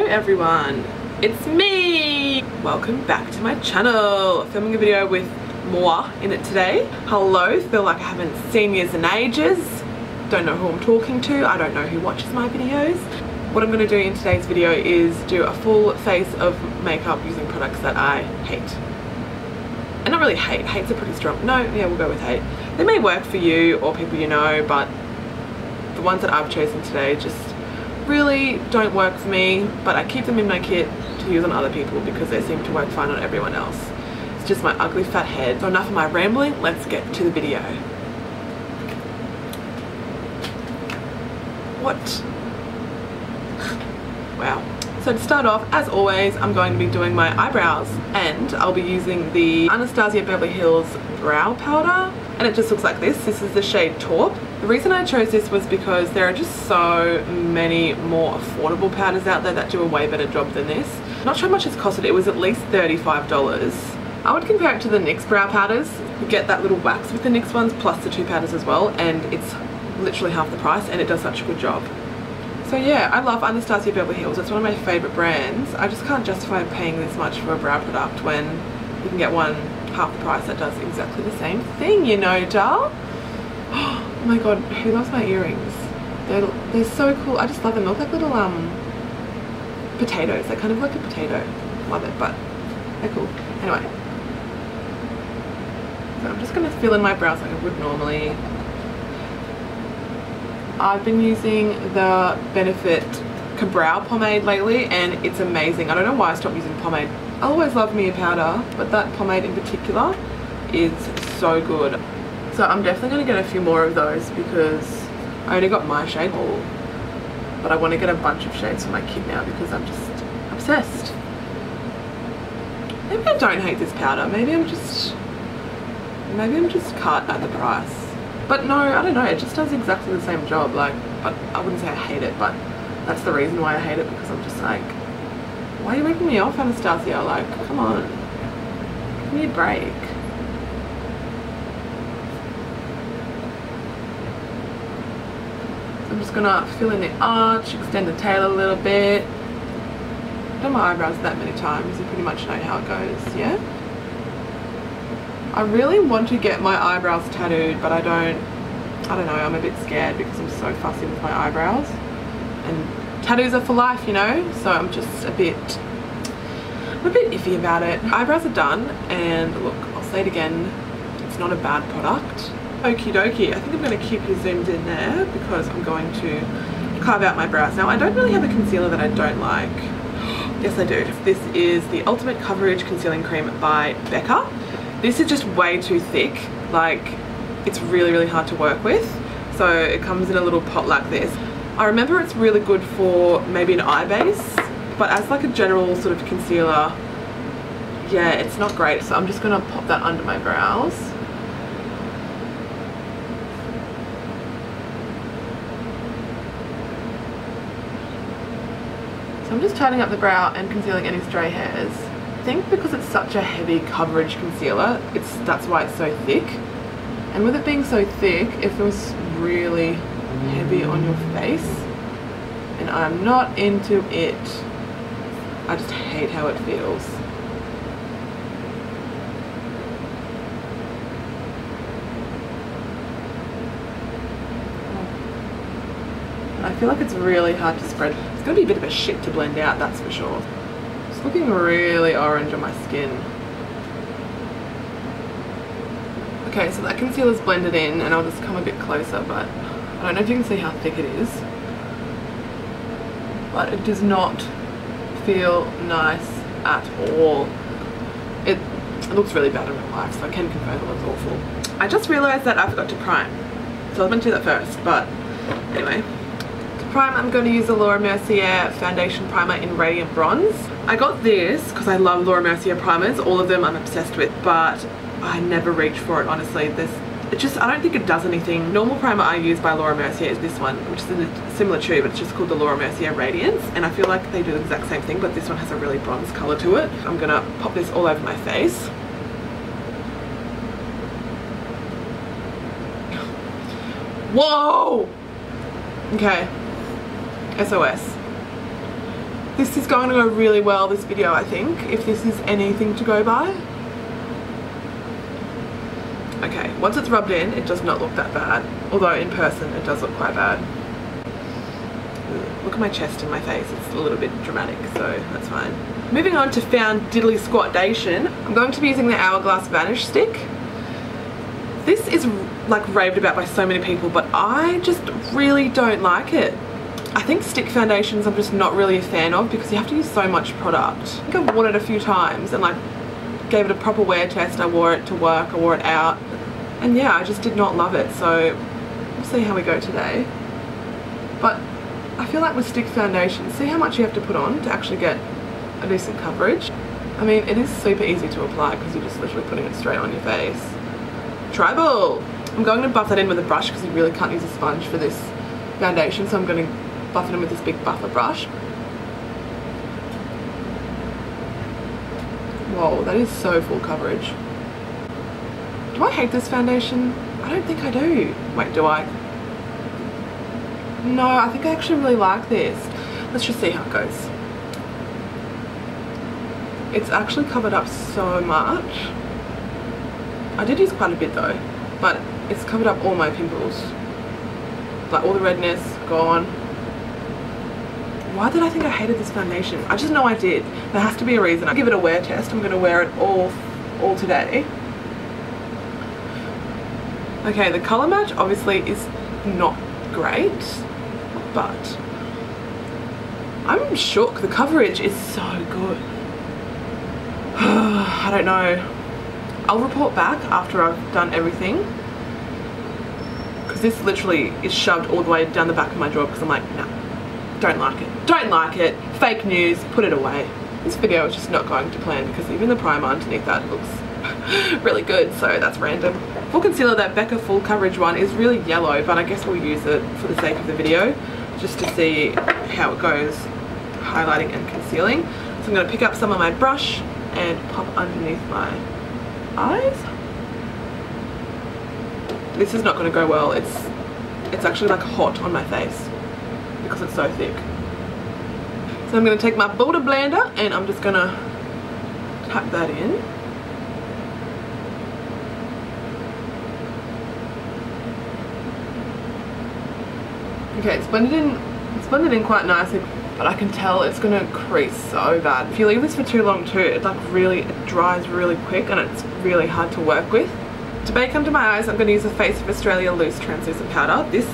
everyone, it's me! Welcome back to my channel. Filming a video with moi in it today. Hello, feel like I haven't seen you in ages. Don't know who I'm talking to, I don't know who watches my videos. What I'm going to do in today's video is do a full face of makeup using products that I hate. And not really hate, hate's a pretty strong, no, yeah, we'll go with hate. They may work for you or people you know, but the ones that I've chosen today just really don't work for me, but I keep them in my kit to use on other people because they seem to work fine on everyone else. It's just my ugly fat head. So enough of my rambling, let's get to the video. What? Wow. So to start off, as always, I'm going to be doing my eyebrows and I'll be using the Anastasia Beverly Hills brow powder, and it just looks like this. This is the shade Taupe. The reason I chose this was because there are just so many more affordable powders out there that do a way better job than this. Not sure how much it's costed, it was at least $35. I would compare it to the NYX brow powders. You get that little wax with the NYX ones plus the two powders as well, and it's literally half the price and it does such a good job. So yeah, I love Anastasia Beverly Hills. It's one of my favourite brands. I just can't justify paying this much for a brow product when you can get one half the price that does exactly the same thing, you know, doll. Oh my god, who loves my earrings? They're so cool. I just love them. They look like little potatoes. They're kind of like a potato. Love it, but they're cool. Anyway, so I'm just going to fill in my brows like I would normally. I've been using the Benefit Ka-Brow pomade lately and it's amazing. I don't know why I stopped using pomade. I always love me a powder, but that pomade in particular is so good. So I'm definitely going to get a few more of those because I only got my shade all, but I want to get a bunch of shades for my kid now because I'm just obsessed. Maybe I don't hate this powder. Maybe I'm just cut at the price. But no, I don't know, it just does exactly the same job, like, but I wouldn't say I hate it, but that's the reason why I hate it, because I'm just like, why are you ripping me off, Anastasia? Like, come on, give me a break. So I'm just gonna fill in the arch, extend the tail a little bit. I've done my eyebrows that many times, you pretty much know how it goes, yeah? I really want to get my eyebrows tattooed, but I don't know, I'm a bit scared because I'm so fussy with my eyebrows. And tattoos are for life, you know, so I'm just a bit iffy about it. Eyebrows are done, and look, I'll say it again, it's not a bad product. Okie dokie, I think I'm going to keep you zoomed in there because I'm going to carve out my brows. Now, I don't really have a concealer that I don't like. Yes, I do. This is the Ultimate Coverage Concealing Cream by Becca. This is just way too thick, like it's really hard to work with, so it comes in a little pot like this. I remember it's really good for maybe an eye base, but as like a general sort of concealer, yeah, it's not great. So I'm just going to pop that under my brows. So I'm just tightening up the brow and concealing any stray hairs. I think because it's such a heavy coverage concealer, that's why it's so thick. And with it being so thick, it feels really heavy on your face. And I'm not into it. I just hate how it feels. I feel like it's really hard to spread. It's going to be a bit of a shit to blend out, that's for sure. It's looking really orange on my skin. Okay, so that concealer's blended in and I'll just come a bit closer, but I don't know if you can see how thick it is. But it does not feel nice at all. It looks really bad in real life, so I can confirm it looks awful. I just realised that I forgot to prime. So I was meant to do that first, but anyway. Prime, I'm going to use the Laura Mercier foundation primer in Radiant Bronze. I got this because I love Laura Mercier primers, all of them I'm obsessed with, but I never reach for it, honestly. I don't think it does anything. Normal primer I use by Laura Mercier is this one, which is in a similar tube. It's just called the Laura Mercier Radiance, and I feel like they do the exact same thing, but this one has a really bronze colour to it. I'm going to pop this all over my face. Whoa! Okay. SOS. This is going to go really well, this video, I think, if this is anything to go by. Okay, once it's rubbed in, it does not look that bad. Although in person, it does look quite bad. Look at my chest and my face. It's a little bit dramatic, so that's fine. Moving on to Found Diddly Squatdation. I'm going to be using the Hourglass Vanish Stick. This is like raved about by so many people, but I just really don't like it. I think stick foundations I'm just not really a fan of because you have to use so much product. I think I've worn it a few times and like gave it a proper wear test. I wore it to work, I wore it out, and yeah, I just did not love it. So we'll see how we go today. But I feel like with stick foundation, see how much you have to put on to actually get a decent coverage. I mean, it is super easy to apply because you're just literally putting it straight on your face. Tribal! I'm going to buff that in with a brush because you really can't use a sponge for this foundation, so I'm going to buff it in with this big buffer brush. Whoa, that is so full coverage. Do I hate this foundation? I don't think I do. Wait, do I? No, I think I actually really like this. Let's just see how it goes. It's actually covered up so much. I did use quite a bit though, but it's covered up all my pimples. Like all the redness, gone. Why did I think I hated this foundation? I just know I did. There has to be a reason. I'll give it a wear test. I'm going to wear it all today. Okay, the colour match obviously is not great, but I'm shook. The coverage is so good. I don't know. I'll report back after I've done everything, because this literally is shoved all the way down the back of my drawer because I'm like, no, don't like it. Don't like it. Fake news. Put it away. This video is just not going to plan because even the primer underneath that looks really good, so that's random. For concealer, that Becca Full Coverage one is really yellow, but I guess we'll use it for the sake of the video just to see how it goes highlighting and concealing. So I'm going to pick up some of my brush and pop underneath my eyes. This is not going to go well. It's actually like hot on my face because it's so thick. So I'm going to take my Builder Blender and I'm just going to tap that in. Okay, it's blended in quite nicely, but I can tell it's going to crease so bad. If you leave this for too long too, it dries really quick and it's really hard to work with. To bake under my eyes, I'm going to use the Face of Australia Loose Translucent Powder. This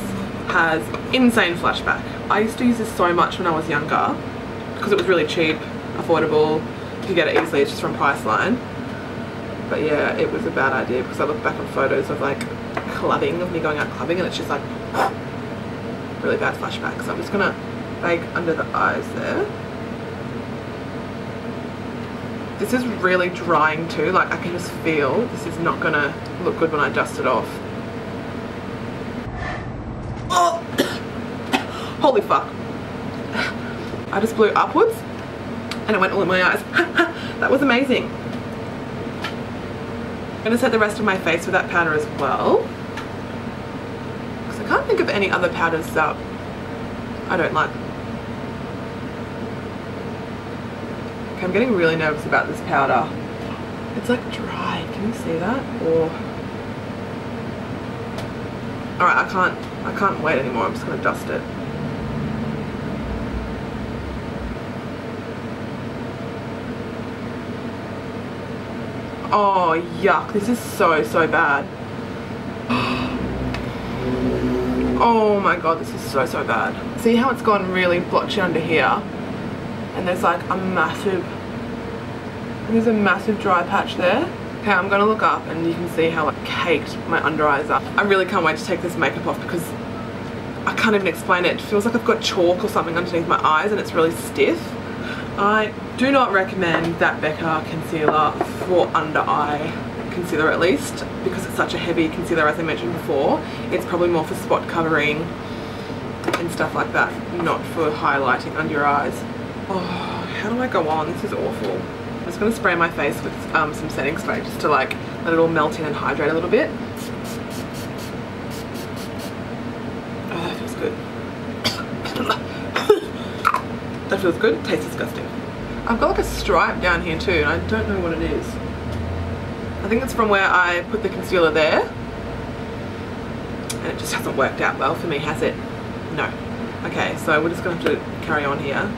has insane flashback. I used to use this so much when I was younger because it was really cheap, affordable, you could get it easily, it's just from Priceline. But yeah, it was a bad idea because I look back on photos of like clubbing, of me going out clubbing, and it's just like really bad flashback. So I'm just gonna bake under the eyes there. This is really drying too, like I can just feel this is not gonna look good when I dust it off. Oh! Holy fuck. I just blew upwards and it went all in my eyes. That was amazing. I'm gonna set the rest of my face with that powder as well, because I can't think of any other powders that I don't like. Okay, I'm getting really nervous about this powder. It's like dry, can you see that? Or alright, I can't wait anymore, I'm just gonna dust it. Oh yuck, this is so bad. Oh my god, this is so bad. See how it's gone really blotchy under here? And there's like a massive dry patch there. Okay, I'm gonna look up and you can see how like caked my under eyes are. I really can't wait to take this makeup off because I can't even explain it. It feels like I've got chalk or something underneath my eyes and it's really stiff. I do not recommend that Becca concealer for under eye concealer, at least because it's such a heavy concealer, as I mentioned before. It's probably more for spot covering and stuff like that, not for highlighting under your eyes. Oh, how do I go on? This is awful. I'm just going to spray my face with some setting spray just to like let it all melt in and hydrate a little bit. Oh, that feels good. That feels good. Tastes disgusting. I've got like a stripe down here too, and I don't know what it is. I think it's from where I put the concealer there. And it just hasn't worked out well for me, has it? No. Okay, so we're just going to have to carry on here.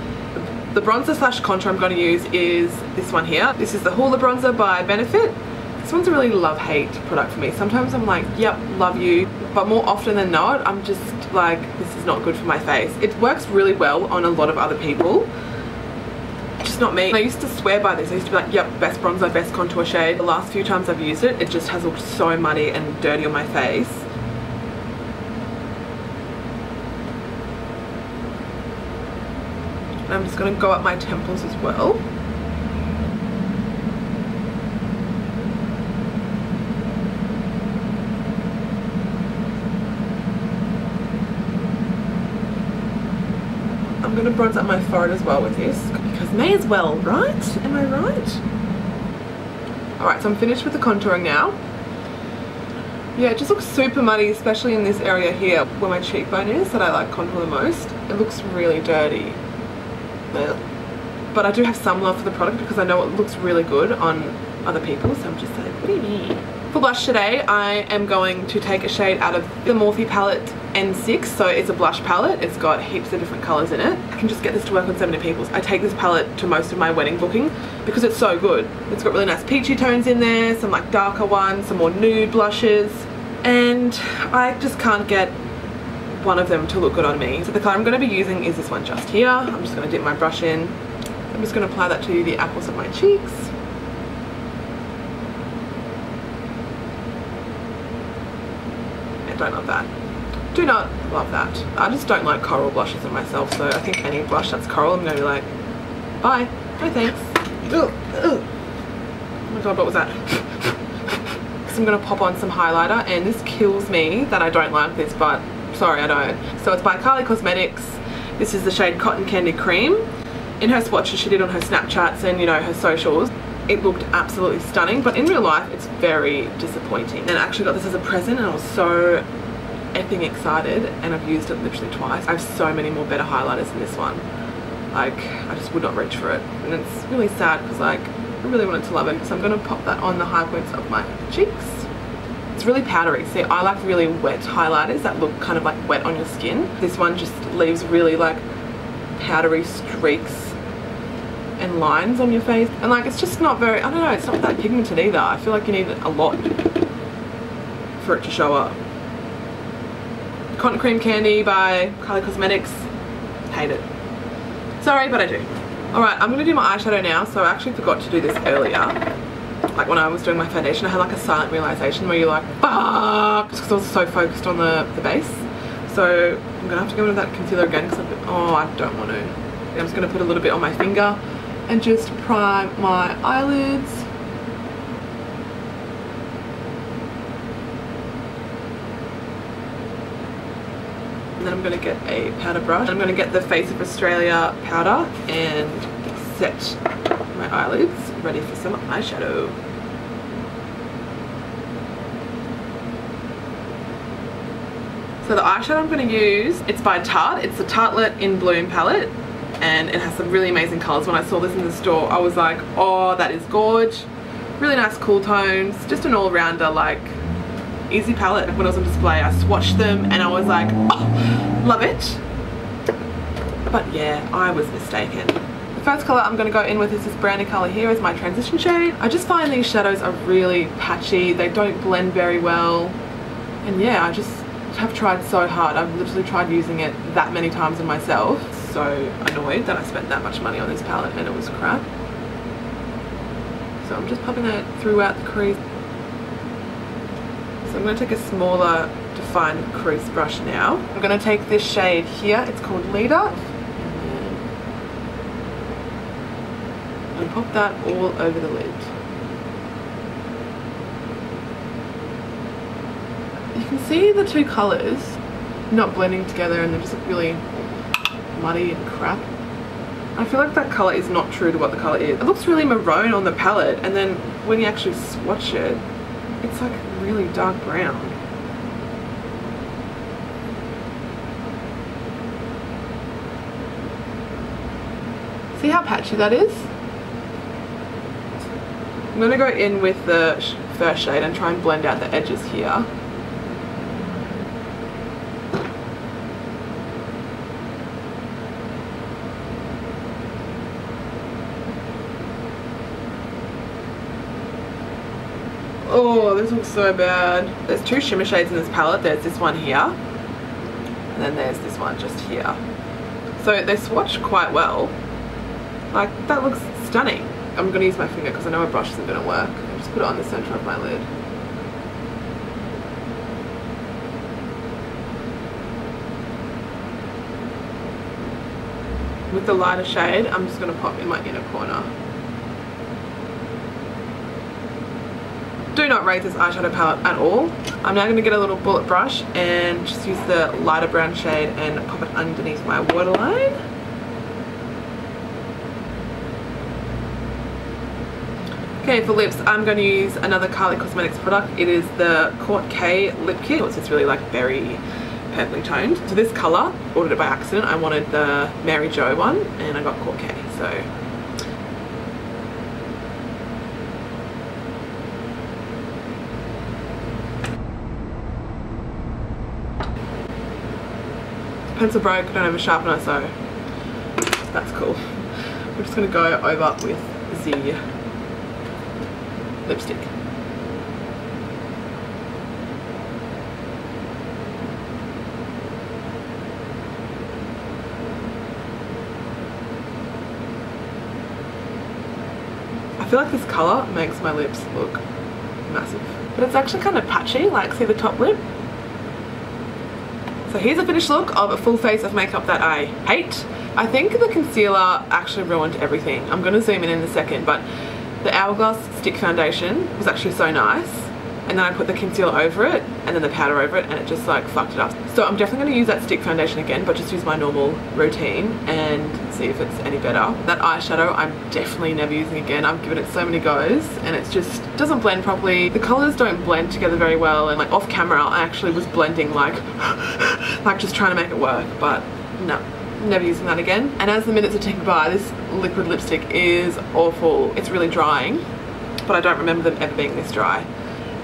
The bronzer slash contour I'm going to use is this one here. This is the Hoola Bronzer by Benefit. This one's a really love-hate product for me. Sometimes I'm like, yep, love you. But more often than not, I'm just like, this is not good for my face. It works really well on a lot of other people. Just not me. I used to swear by this. I used to be like, yep, best bronzer, best contour shade. The last few times I've used it, it just has looked so muddy and dirty on my face. And I'm just going to go up my temples as well. I'm going to bronze up my forehead as well with this, because may as well, right? Am I right? Alright, so I'm finished with the contouring now. Yeah, it just looks super muddy, especially in this area here where my cheekbone is that I like contour the most. It looks really dirty. But I do have some love for the product because I know it looks really good on other people, so I'm just like, what do you mean? For blush today, I am going to take a shade out of the Morphe palette N6. So it's a blush palette. It's got heaps of different colours in it. I can just get this to work on so many people. I take this palette to most of my wedding booking because it's so good. It's got really nice peachy tones in there, some like darker ones, some more nude blushes, and I just can't get one of them to look good on me. So the colour I'm going to be using is this one just here. I'm just going to dip my brush in. I'm just going to apply that to the apples of my cheeks. Don't love that. Do not love that. I just don't like coral blushes on myself, so I think any blush that's coral I'm going to be like, bye, no thanks. Ugh, ugh. Oh my god, what was that? Because I'm going to pop on some highlighter, and this kills me that I don't like this, but sorry, I don't. So it's by Kylie Cosmetics. This is the shade Cotton Candy Cream. In her swatches she did on her Snapchats and, you know, her socials, it looked absolutely stunning, but in real life it's very disappointing. And I actually got this as a present and I was so effing excited, and I've used it literally twice. I have so many more better highlighters than this one. Like, I just would not reach for it, and it's really sad because like I really wanted to love it. So I'm going to pop that on the high points of my cheeks. It's really powdery. See, I like really wet highlighters that look kind of like wet on your skin. This one just leaves really like powdery streaks and lines on your face, and like it's just not very, I don't know, it's not that pigmented either. I feel like you need a lot for it to show up. Cotton Cream Candy by Kylie Cosmetics. Hate it. Sorry, but I do. Alright, I'm going to do my eyeshadow now. So I actually forgot to do this earlier. Like when I was doing my foundation, I had like a silent realization where you're like, fuck, because I was so focused on the base. So I'm going to have to go into that concealer again because I don't want to. I'm just going to put a little bit on my finger and just prime my eyelids. And then I'm going to get a powder brush. I'm going to get the Face of Australia powder and set my eyelids ready for some eyeshadow. So the eyeshadow I'm going to use, it's by Tarte. It's the Tartelette in Bloom palette, and it has some really amazing colours. When I saw this in the store, I was like, oh, that is gorge. Really nice cool tones, just an all-rounder, like, easy palette. When it was on display, I swatched them and I was like, oh, love it. But yeah, I was mistaken. The first colour I'm going to go in with is this brownie colour here as my transition shade. I just find these shadows are really patchy. They don't blend very well. And yeah, I just have tried so hard. I've literally tried using it that many times on myself. So annoyed that I spent that much money on this palette and it was crap. So I'm just popping that throughout the crease. So I'm going to take a smaller defined crease brush now. I'm going to take this shade here, it's called Leader, and pop that all over the lid. You can see the two colours not blending together and they just look really muddy and crap. I feel like that colour is not true to what the colour is. It looks really maroon on the palette, and then when you actually swatch it, it's like really dark brown. See how patchy that is? I'm going to go in with the first shade and try and blend out the edges here. Oh, this looks so bad. There's two shimmer shades in this palette. There's this one here, and then there's this one just here. So they swatch quite well. Like, that looks stunning. I'm going to use my finger because I know my brush isn't going to work. I'll just put it on the center of my lid. With the lighter shade, I'm just going to pop in my inner corner. Do not rate this eyeshadow palette at all. I'm now going to get a little bullet brush and just use the lighter brown shade and pop it underneath my waterline. Okay, for lips, I'm going to use another Kylie Cosmetics product. It is the Court K Lip Kit. It's just really like berry purpley toned. So this colour, ordered it by accident. I wanted the Mary Jo one and I got Court K. So pencil broke, don't have a sharpener, so that's cool. We're just going to go over with the lipstick. I feel like this colour makes my lips look massive, but it's actually kind of patchy. Like, see the top lip? So here's a finished look of a full face of makeup that I hate. I think the concealer actually ruined everything. I'm going to zoom in a second, but the Hourglass stick foundation was actually so nice. And then I put the concealer over it and then the powder over it, and it just like fucked it up. So I'm definitely going to use that stick foundation again, but just use my normal routine and see if it's any better. That eyeshadow I'm definitely never using again. I've given it so many goes and it just doesn't blend properly. The colours don't blend together very well, and like off camera I actually was blending like just trying to make it work, but no, never using that again. And as the minutes are ticking by, this liquid lipstick is awful. It's really drying, but I don't remember them ever being this dry.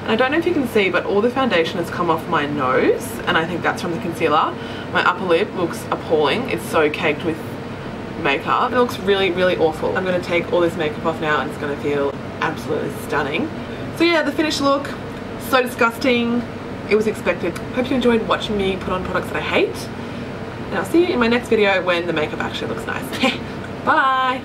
And I don't know if you can see, but all the foundation has come off my nose, and I think that's from the concealer. My upper lip looks appalling. It's so caked with makeup. It looks really, really awful. I'm going to take all this makeup off now and it's going to feel absolutely stunning. So yeah, the finished look, so disgusting. It was expected. Hope you enjoyed watching me put on products that I hate. And I'll see you in my next video when the makeup actually looks nice. Bye!